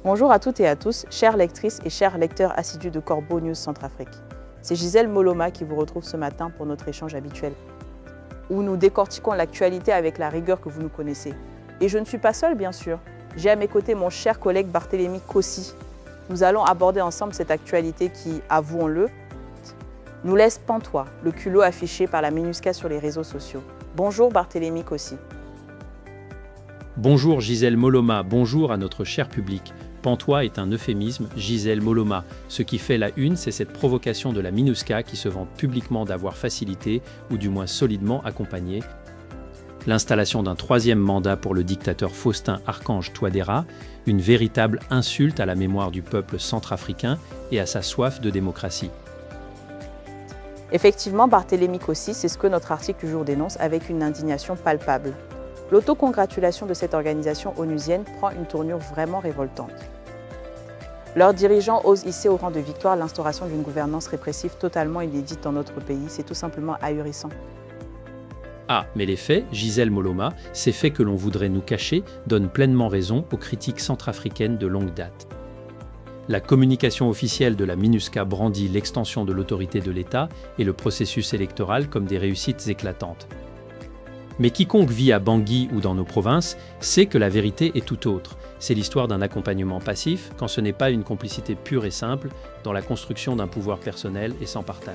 Bonjour à toutes et à tous, chères lectrices et chers lecteurs assidus de Corbeau News Centrafrique. C'est Gisèle Moloma qui vous retrouve ce matin pour notre échange habituel, où nous décortiquons l'actualité avec la rigueur que vous nous connaissez. Et je ne suis pas seule, bien sûr. J'ai à mes côtés mon cher collègue Barthélémy Kossi. Nous allons aborder ensemble cette actualité qui, avouons-le, nous laisse pantois, le culot affiché par la MINUSCA sur les réseaux sociaux. Bonjour Barthélémy Kossi. Bonjour Gisèle Moloma, bonjour à notre cher public. Pantois est un euphémisme, Gisèle Moloma. Ce qui fait la une, c'est cette provocation de la MINUSCA qui se vante publiquement d'avoir facilité, ou du moins solidement accompagné, l'installation d'un troisième mandat pour le dictateur Faustin-Archange Touadéra, une véritable insulte à la mémoire du peuple centrafricain et à sa soif de démocratie. Effectivement, Barthélémy Kossi, c'est ce que notre article du jour dénonce avec une indignation palpable. L'autocongratulation de cette organisation onusienne prend une tournure vraiment révoltante. Leurs dirigeants osent hisser au rang de victoire l'instauration d'une gouvernance répressive totalement inédite dans notre pays. C'est tout simplement ahurissant. Ah, mais les faits, Gisèle Moloma, ces faits que l'on voudrait nous cacher, donnent pleinement raison aux critiques centrafricaines de longue date. La communication officielle de la MINUSCA brandit l'extension de l'autorité de l'État et le processus électoral comme des réussites éclatantes. Mais quiconque vit à Bangui ou dans nos provinces sait que la vérité est tout autre. C'est l'histoire d'un accompagnement passif, quand ce n'est pas une complicité pure et simple dans la construction d'un pouvoir personnel et sans partage.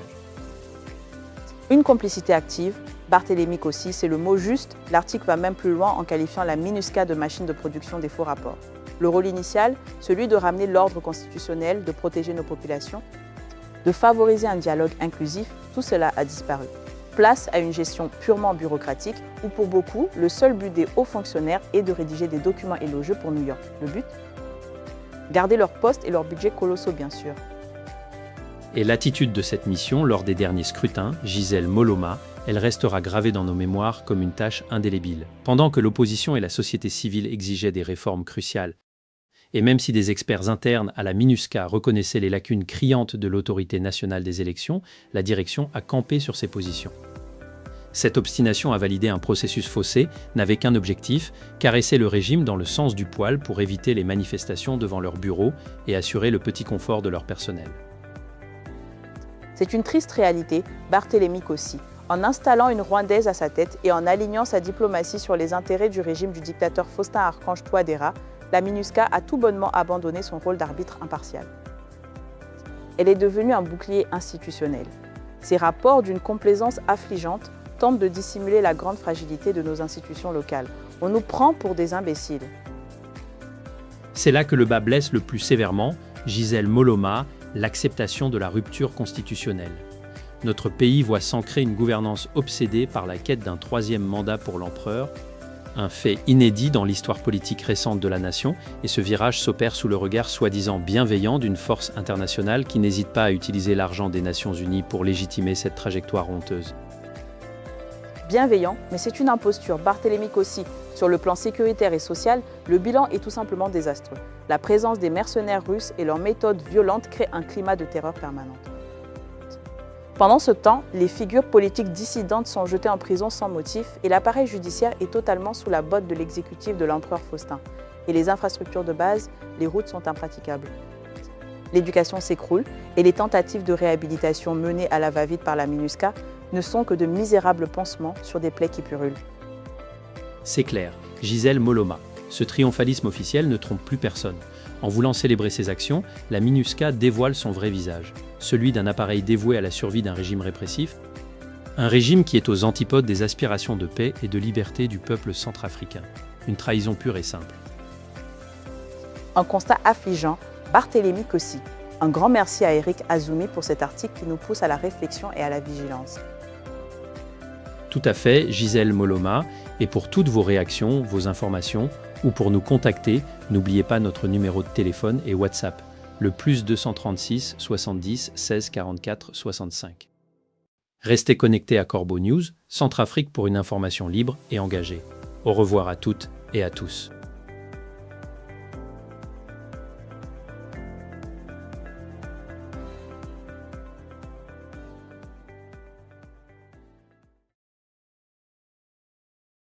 Une complicité active, Barthélémy Kossi, c'est le mot juste. L'article va même plus loin en qualifiant la MINUSCA de machine de production des faux rapports. Le rôle initial, celui de ramener l'ordre constitutionnel, de protéger nos populations, de favoriser un dialogue inclusif, tout cela a disparu. Place à une gestion purement bureaucratique où pour beaucoup, le seul but des hauts fonctionnaires est de rédiger des documents élogieux pour New York. Le but ? Garder leur poste et leur budget colossaux, bien sûr. Et l'attitude de cette mission lors des derniers scrutins, Gisèle Moloma, elle restera gravée dans nos mémoires comme une tâche indélébile. Pendant que l'opposition et la société civile exigeaient des réformes cruciales, et même si des experts internes à la MINUSCA reconnaissaient les lacunes criantes de l'autorité nationale des élections, la direction a campé sur ses positions. Cette obstination à valider un processus faussé n'avait qu'un objectif, caresser le régime dans le sens du poil pour éviter les manifestations devant leurs bureaux et assurer le petit confort de leur personnel. C'est une triste réalité, Barthélémy Kossi. En installant une Rwandaise à sa tête et en alignant sa diplomatie sur les intérêts du régime du dictateur Faustin-Archange Touadéra, la MINUSCA a tout bonnement abandonné son rôle d'arbitre impartial. Elle est devenue un bouclier institutionnel. Ces rapports d'une complaisance affligeante tentent de dissimuler la grande fragilité de nos institutions locales. On nous prend pour des imbéciles. C'est là que le bas blesse le plus sévèrement, Gisèle Moloma, l'acceptation de la rupture constitutionnelle. Notre pays voit s'ancrer une gouvernance obsédée par la quête d'un troisième mandat pour l'empereur, un fait inédit dans l'histoire politique récente de la nation, et ce virage s'opère sous le regard soi-disant bienveillant d'une force internationale qui n'hésite pas à utiliser l'argent des Nations Unies pour légitimer cette trajectoire honteuse. Bienveillant, mais c'est une imposture. Barthélémy Kossi, sur le plan sécuritaire et social, le bilan est tout simplement désastreux. La présence des mercenaires russes et leurs méthodes violentes créent un climat de terreur permanente. Pendant ce temps, les figures politiques dissidentes sont jetées en prison sans motif et l'appareil judiciaire est totalement sous la botte de l'exécutif de l'empereur Faustin. Et les infrastructures de base, les routes sont impraticables. L'éducation s'écroule et les tentatives de réhabilitation menées à la va-vite par la MINUSCA ne sont que de misérables pansements sur des plaies qui purulent. C'est clair, Gisèle Moloma. Ce triomphalisme officiel ne trompe plus personne. En voulant célébrer ses actions, la MINUSCA dévoile son vrai visage, celui d'un appareil dévoué à la survie d'un régime répressif, un régime qui est aux antipodes des aspirations de paix et de liberté du peuple centrafricain. Une trahison pure et simple. Un constat affligeant, Barthélémy Kossi. Un grand merci à Eric Azumi pour cet article qui nous pousse à la réflexion et à la vigilance. Tout à fait, Gisèle Moloma, et pour toutes vos réactions, vos informations, ou pour nous contacter, n'oubliez pas notre numéro de téléphone et WhatsApp, le +236 70 16 44 65. Restez connectés à Corbeau News, Centrafrique pour une information libre et engagée. Au revoir à toutes et à tous.